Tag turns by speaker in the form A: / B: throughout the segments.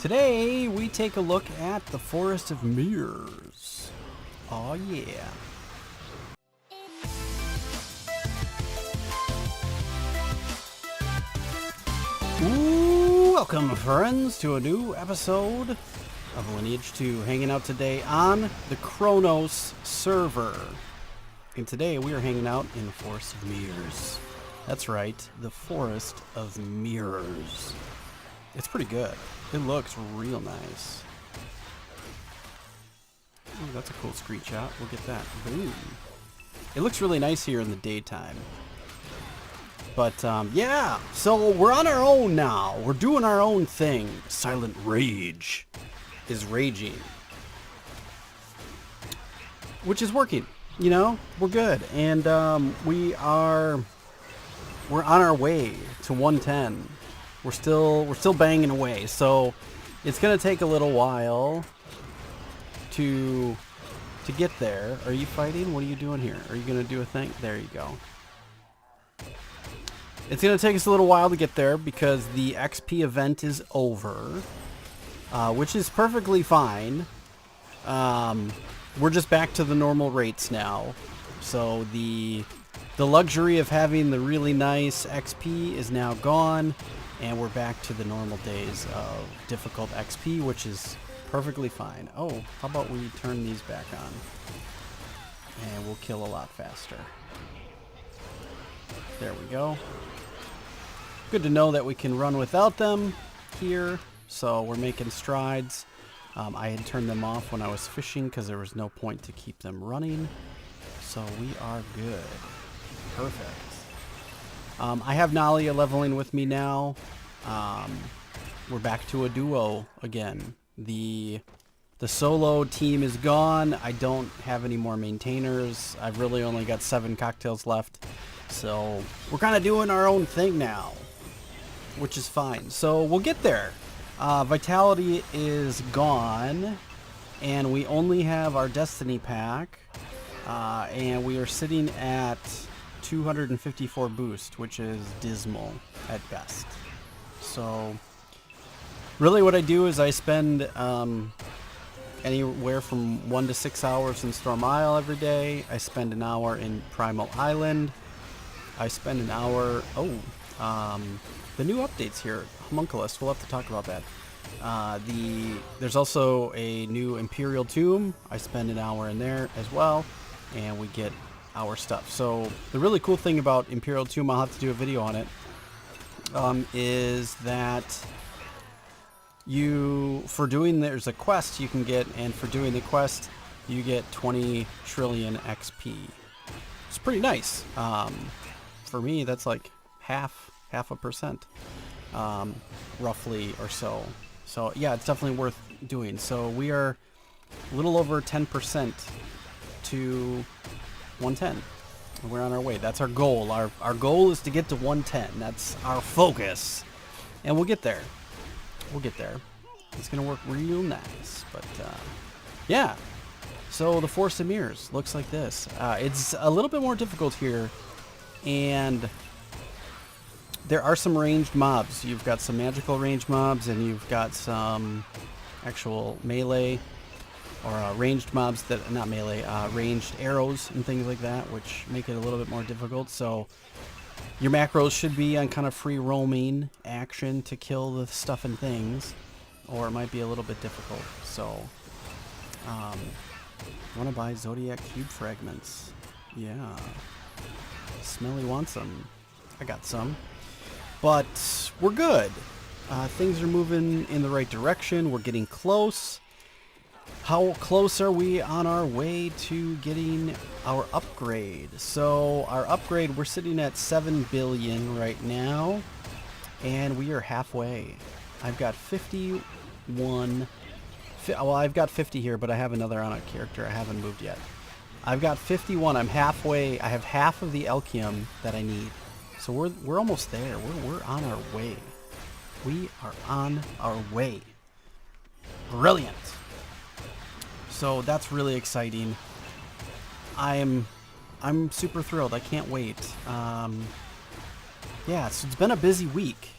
A: Today we take a look at the Forest of Mirrors. Oh yeah. Ooh, welcome friends to a new episode of Lineage 2, hanging out today on the Chronos server. And today we are hanging out in the Forest of Mirrors. That's right, the Forest of Mirrors. It's pretty good. It looks real nice. Ooh, that's a cool screenshot. We'll get that. Boom. It looks really nice here in the daytime. But, yeah. So, we're on our own now. We're doing our own thing. Silent Rage is raging. Which is working. You know? We're good. And, we're on our way to 110. We're still banging away, so it's gonna take a little while to get there. Are you fighting? What are you doing here? Are you gonna do a thing? There you go. It's gonna take us a little while to get there because the XP event is over, which is perfectly fine. We're just back to the normal rates now, so the luxury of having the really nice XP is now gone. And we're back to the normal days of difficult XP, which is perfectly fine. Oh, how about we turn these back on? And we'll kill a lot faster. There we go. Good to know that we can run without them here. So we're making strides. I had turned them off when I was fishing because there was no point to keep them running. So we are good. Perfect. I have Nalia leveling with me now. We're back to a duo again. The solo team is gone. I don't have any more maintainers. I've really only got 7 cocktails left. So we're kind of doing our own thing now, which is fine. So we'll get there. Vitality is gone, and we only have our Destiny pack, and we are sitting at 254 boost, which is dismal at best. So really what I do is I spend anywhere from 1 to 6 hours in Storm Isle every day. I spend an hour in Primal Island. I spend an hour... the new updates here, Homunculus, we'll have to talk about that. There's also a new Imperial Tomb. I spend an hour in there as well, and we get our stuff. So the really cool thing about Imperial Tomb, I'll have to do a video on it, is that there's a quest you can get, and for doing the quest you get 20 trillion XP. It's pretty nice. For me that's like half a percent, roughly or so. So yeah, it's definitely worth doing. So we are a little over 10% to 110. We're on our way. That's our goal. Our goal is to get to 110. That's our focus. And we'll get there. We'll get there. It's going to work real nice. But, yeah. So the Forest of Mirrors looks like this. It's a little bit more difficult here. And there are some ranged mobs. You've got some magical ranged mobs, and you've got some actual melee or ranged mobs that, not melee, ranged arrows and things like that, which make it a little bit more difficult. So your macros should be on kind of free roaming action to kill the stuff and things, or it might be a little bit difficult. So, want to buy Zodiac Cube Fragments. Yeah. Smelly wants some. I got some. But we're good. Things are moving in the right direction. We're getting close. How close are we on our way to getting our upgrade? So our upgrade, we're sitting at 7 billion right now, and we are halfway. I've got 51. Well, I've got 50 here, but I have another on a character. I haven't moved yet. I've got 51. I'm halfway. I have half of the Elkium that I need. So we're almost there. We're on our way. We are on our way. Brilliant. So that's really exciting. I'm super thrilled. I can't wait. Yeah, so it's been a busy week.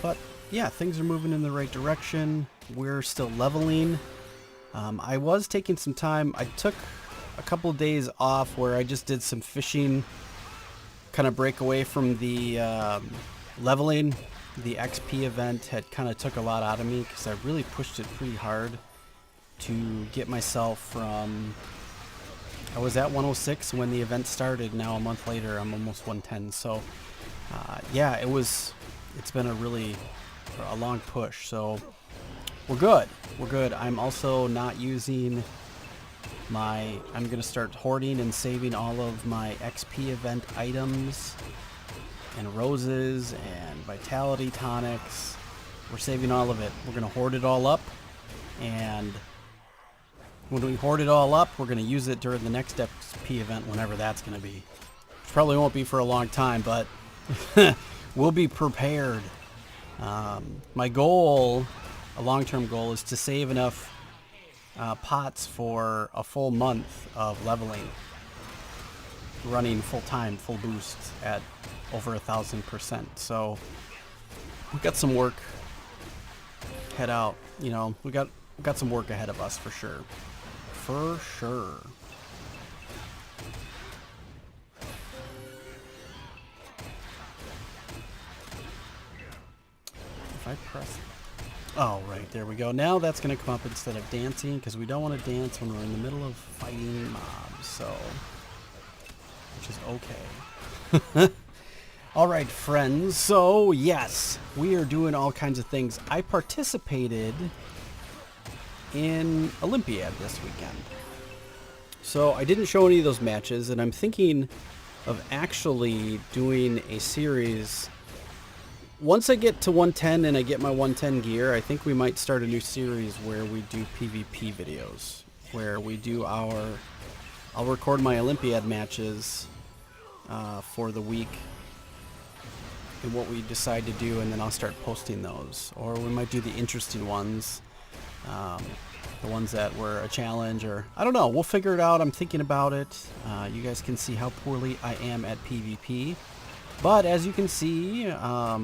A: But yeah, things are moving in the right direction. We're still leveling. I was taking some time. I took a couple of days off where I just did some fishing, kind of break away from the leveling. The XP event had kind of took a lot out of me because I really pushed it pretty hard to get myself from... I was at 106 when the event started. Now a month later, I'm almost 110. So yeah, it's been a long push. So we're good. We're good. I'm also not using I'm going to start hoarding and saving all of my XP event items and roses and vitality tonics. We're saving all of it. We're going to hoard it all up, and when we hoard it all up, we're going to use it during the next XP event, whenever that's going to be. Which probably won't be for a long time, but we'll be prepared. My goal, a long-term goal, is to save enough pots for a full month of leveling, running full-time, full boost at over 1,000%. So we got some work head out. You know, we got some work ahead of us for sure. For sure. If I press... Oh, right, there we go. Now that's going to come up instead of dancing, because we don't want to dance when we're in the middle of fighting mobs, so... which is okay. Alright, friends, so yes, we are doing all kinds of things. I participated in Olympiad this weekend. So I didn't show any of those matches, and I'm thinking of actually doing a series. Once I get to 110 and I get my 110 gear, I think we might start a new series where we do PvP videos, where we do I'll record my Olympiad matches for the week and what we decide to do, and then I'll start posting those. Or we might do the interesting ones, the ones that were a challenge, or I don't know. We'll figure it out. I'm thinking about it. You guys can see how poorly I am at PvP. But as you can see, I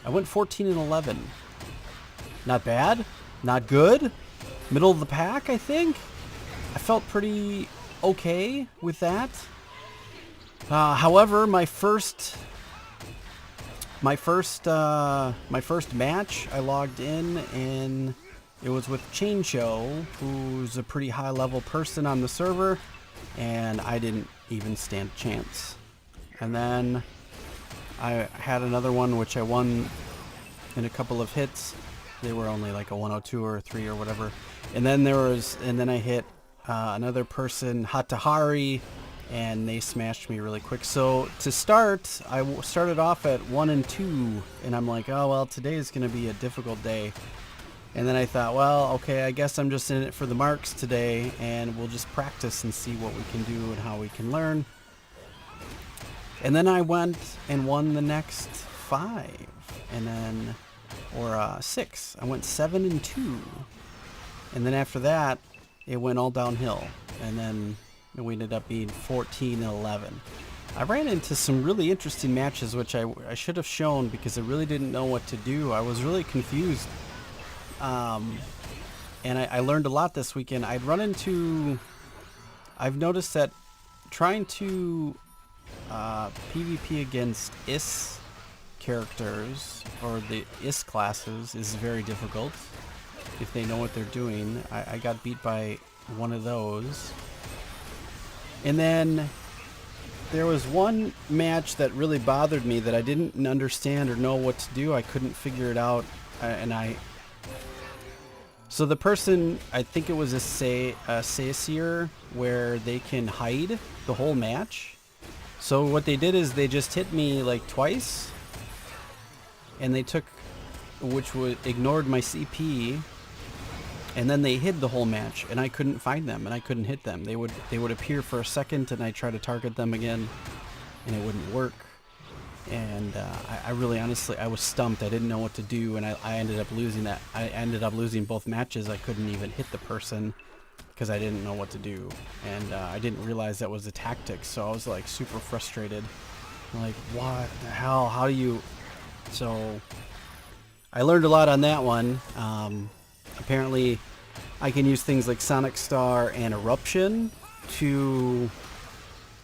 A: went 14 and 11. Not bad. Not good. Middle of the pack, I think. I felt pretty okay with that. However, my first match, I logged in, and it was with Chain Show, who's a pretty high level person on the server, and I didn't even stand a chance. And then I had another one which I won in a couple of hits. They were only like a 102 or a 3 or whatever. And then I hit another person, Hatahari, and they smashed me really quick. So to start, I started off at 1 and 2, and I'm like, oh well, today is going to be a difficult day. And then I thought, well, okay, I guess I'm just in it for the marks today, and we'll just practice and see what we can do and how we can learn. And then I went and won the next 5, and then, or 6. I went 7 and 2. And then after that, it went all downhill. And then we ended up being 14 and 11. I ran into some really interesting matches, which I should have shown because I really didn't know what to do. I was really confused. And I learned a lot this weekend. I've noticed that trying to PvP against IS characters, or the IS classes, is very difficult if they know what they're doing. I got beat by one of those. And then there was one match that really bothered me that I didn't understand or know what to do. I couldn't figure it out, so the person, I think it was a Sacier, where they can hide the whole match. So what they did is they just hit me like twice, and they took, ignored my CP, and then they hid the whole match, and I couldn't find them, and I couldn't hit them. They would appear for a second, and I try to target them again, and it wouldn't work. And I really, honestly, I was stumped. I didn't know what to do, and I ended up losing that. I ended up losing both matches. I couldn't even hit the person because I didn't know what to do, and I didn't realize that was a tactic. So I was like super frustrated. I'm like, what the hell? How do you So I learned a lot on that one. Apparently I can use things like Sonic Star and Eruption to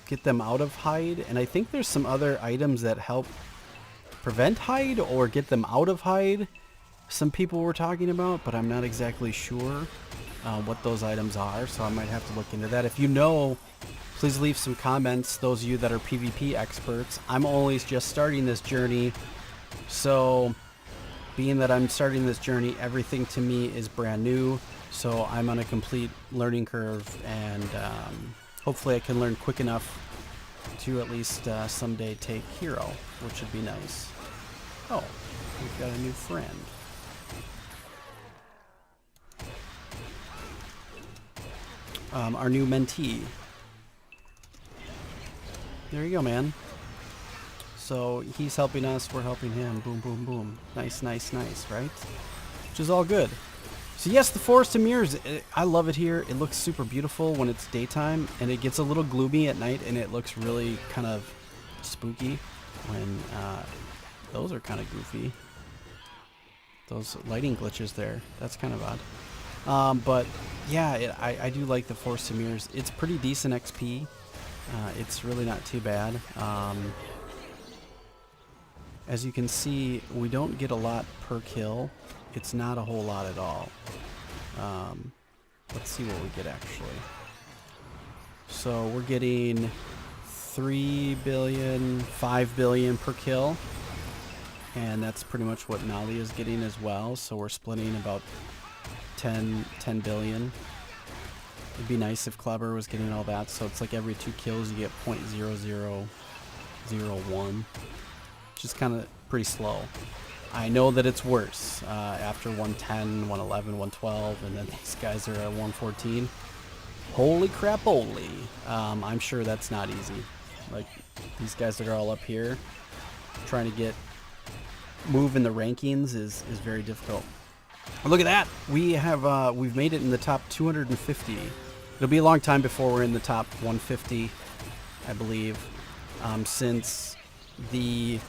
A: get them out of hide, and I think there's some other items that help prevent hide or get them out of hide. Some people were talking about, but I'm not exactly sure what those items are, so I might have to look into that. If you know, please leave some comments, those of you that are PvP experts. I'm only just starting this journey, so being that I'm starting this journey, everything to me is brand new, so I'm on a complete learning curve, and hopefully I can learn quick enough to at least someday take Hero, which would be nice. Oh, we've got a new friend. Our new mentee. There you go, man. So he's helping us, we're helping him. Boom, boom, boom. Nice, nice, nice, right? Which is all good. So yes, the Forest of Mirrors, I love it here. It looks super beautiful when it's daytime, and it gets a little gloomy at night, and it looks really kind of spooky when those are kind of goofy. Those lighting glitches there, that's kind of odd. But yeah, I do like the Forest of Mirrors. It's pretty decent XP. It's really not too bad. As you can see, we don't get a lot per kill. It's not a whole lot at all. Let's see what we get actually. So we're getting 3 billion, 5 billion per kill. And that's pretty much what Nali is getting as well. So we're splitting about 10 billion. It'd be nice if Clobber was getting all that. So it's like every 2 kills you get 0.0001. Which is kind of pretty slow. I know that it's worse after 110, 111, 112, and then these guys are at 114. Holy crap-oly. I'm sure that's not easy. Like, these guys that are all up here, trying to move in the rankings is very difficult. Look at that! We've made it in the top 250. It'll be a long time before we're in the top 150, I believe. Since the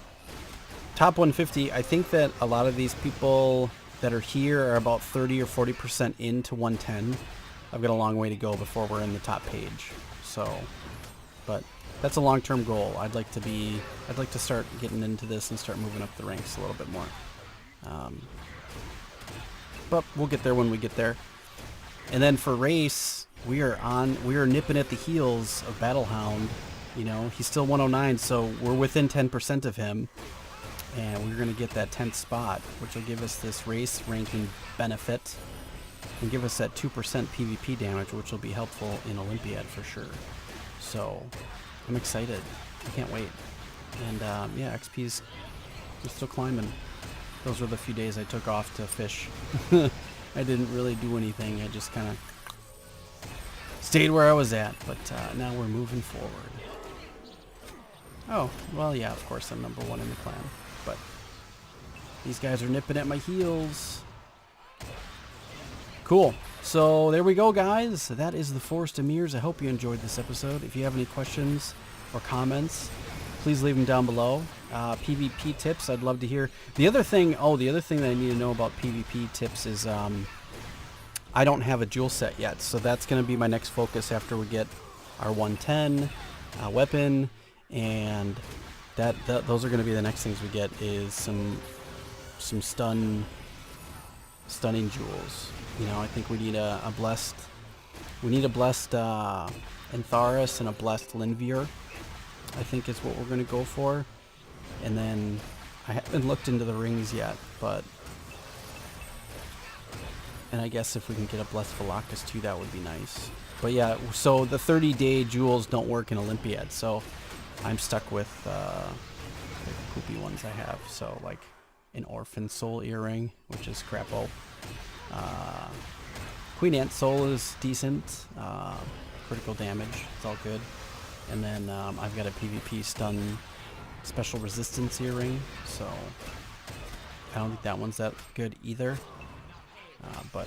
A: top 150, I think that a lot of these people that are here are about 30 or 40% into 110. I've got a long way to go before we're in the top page. So, but that's a long-term goal. I'd like to start getting into this and start moving up the ranks a little bit more. But we'll get there when we get there. And then for race, we are nipping at the heels of Battlehound. You know, he's still 109, so we're within 10% of him. And we're going to get that 10th spot, which will give us this race ranking benefit and give us that 2% PvP damage, which will be helpful in Olympiad for sure. So I'm excited. I can't wait. And yeah, XP's still climbing. Those were the few days I took off to fish. I didn't really do anything. I just kind of stayed where I was at. But now we're moving forward. Oh, well, yeah, of course I'm number 1 in the clan. But these guys are nipping at my heels. Cool. So there we go, guys. That is the Forest of Mirrors. I hope you enjoyed this episode. If you have any questions or comments, please leave them down below. PvP tips, I'd love to hear. The other thing that I need to know about PvP tips is I don't have a jewel set yet. So that's going to be my next focus after we get our 110 weapon, and those are going to be the next things we get, is some stunning jewels. You know, I think we need a blessed Antharis and a blessed Linvier, I think is what we're going to go for. And then I haven't looked into the rings yet, and I guess if we can get a blessed Velocus too, that would be nice. But yeah, so the 30-day jewels don't work in Olympiad, so I'm stuck with the poopy ones I have. So like an Orphan Soul earring, which is crapo. Queen Ant Soul is decent. Critical damage, it's all good. And then I've got a PvP stun special resistance earring, so I don't think that one's that good either. But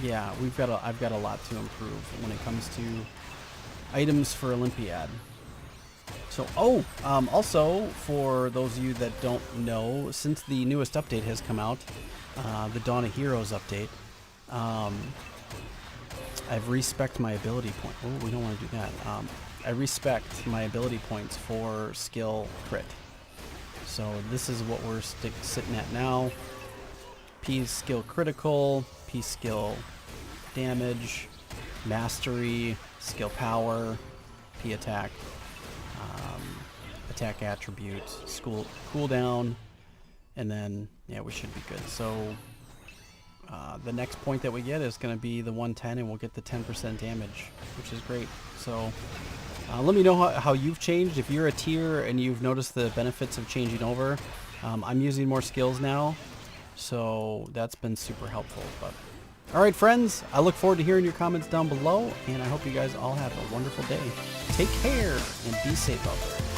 A: yeah, I've got a lot to improve when it comes to items for Olympiad. So, also, for those of you that don't know, since the newest update has come out, the Dawn of Heroes update, I've respect my ability point. Oh, we don't want to do that. I respect my ability points for skill crit. So this is what we're sitting at now. P skill critical, P skill damage, mastery, skill power, P attack, attack attribute, cooldown, and then, yeah, we should be good. So the next point that we get is going to be the 110, and we'll get the 10% damage, which is great. So let me know how you've changed. If you're a tier and you've noticed the benefits of changing over, I'm using more skills now, so that's been super helpful. But all right, friends, I look forward to hearing your comments down below, and I hope you guys all have a wonderful day. Take care and be safe out there.